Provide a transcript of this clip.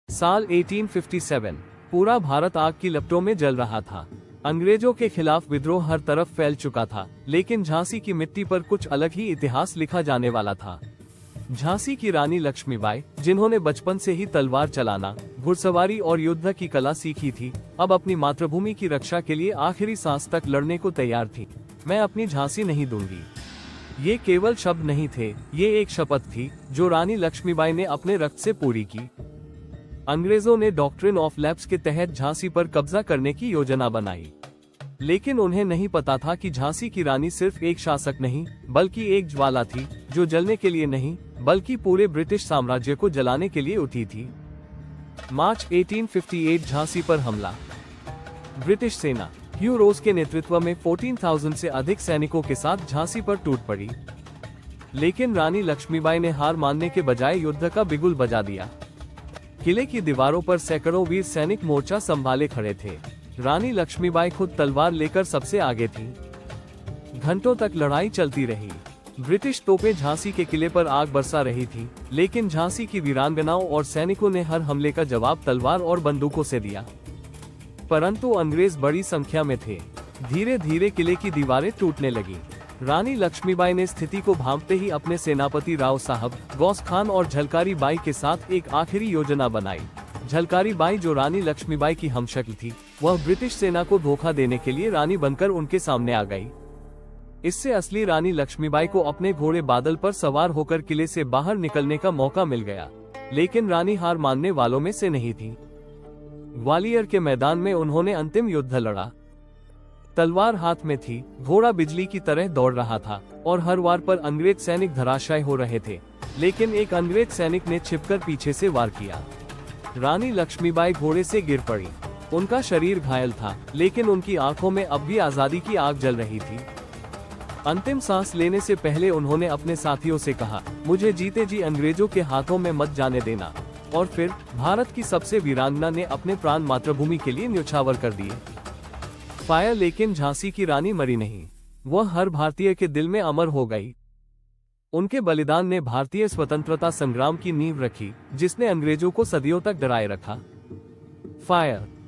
साल 1857। पूरा भारत आग की लपटों में जल रहा था। अंग्रेजों के खिलाफ विद्रोह हर तरफ फैल चुका था, लेकिन झांसी की मिट्टी पर कुछ अलग ही इतिहास लिखा जाने वाला था। झांसी की रानी लक्ष्मीबाई, जिन्होंने बचपन से ही तलवार चलाना, घुड़सवारी और युद्ध की कला सीखी थी, अब अपनी मातृभूमि की रक्षा के लिए आखिरी सांस तक लड़ने को तैयार थी। मैं अपनी झांसी नहीं दूंगी। ये केवल शब्द नहीं थे, ये एक शपथ थी जो रानी लक्ष्मीबाई ने अपने रक्त से पूरी की। अंग्रेजों ने डॉक्ट्रिन ऑफ लैप्स के तहत झांसी पर कब्जा करने की योजना बनाई, लेकिन उन्हें नहीं पता था कि झांसी की रानी सिर्फ एक शासक नहीं, बल्कि एक ज्वाला थी जो जलने के लिए नहीं, बल्कि पूरे ब्रिटिश साम्राज्य को जलाने के लिए उठी थी। मार्च 1858 झांसी पर हमला। ब्रिटिश सेना ह्यू रोज के नेतृत्व में 14,000 से अधिक सैनिकों के साथ झांसी पर टूट पड़ी, लेकिन रानी लक्ष्मीबाई ने हार मानने के बजाय युद्ध का बिगुल बजा दिया। किले की दीवारों पर सैकड़ों वीर सैनिक मोर्चा संभाले खड़े थे। रानी लक्ष्मीबाई खुद तलवार लेकर सबसे आगे थी। घंटों तक लड़ाई चलती रही। ब्रिटिश तोपें झांसी के किले पर आग बरसा रही थी, लेकिन झांसी की वीरांगनाओं और सैनिकों ने हर हमले का जवाब तलवार और बंदूकों से दिया। परंतु अंग्रेज बड़ी संख्या में थे। धीरे धीरे किले की दीवारें टूटने लगी। रानी लक्ष्मीबाई ने स्थिति को भांपते ही अपने सेनापति राव साहब, गौस खान और झलकारी बाई के साथ एक आखिरी योजना बनाई। झलकारी बाई, जो रानी लक्ष्मीबाई की हमशक्ल थी, वह ब्रिटिश सेना को धोखा देने के लिए रानी बनकर उनके सामने आ गई। इससे असली रानी लक्ष्मीबाई को अपने घोड़े बादल पर सवार होकर किले से बाहर निकलने का मौका मिल गया, लेकिन रानी हार मानने वालों में से नहीं थी। ग्वालियर के मैदान में उन्होंने अंतिम युद्ध लड़ा। तलवार हाथ में थी, घोड़ा बिजली की तरह दौड़ रहा था और हर वार पर अंग्रेज सैनिक धराशायी हो रहे थे, लेकिन एक अंग्रेज सैनिक ने छिपकर पीछे से वार किया। रानी लक्ष्मीबाई घोड़े से गिर पड़ी। उनका शरीर घायल था, लेकिन उनकी आंखों में अब भी आजादी की आग जल रही थी। अंतिम सांस लेने से पहले उन्होंने अपने साथियों से कहा, मुझे जीते जी अंग्रेजों के हाथों में मत जाने देना। और फिर भारत की सबसे वीरांगना ने अपने प्राण मातृभूमि के लिए न्योछावर कर दिए। फायर। लेकिन झांसी की रानी मरी नहीं। वह हर भारतीय के दिल में अमर हो गई। उनके बलिदान ने भारतीय स्वतंत्रता संग्राम की नींव रखी, जिसने अंग्रेजों को सदियों तक डराए रखा। फायर।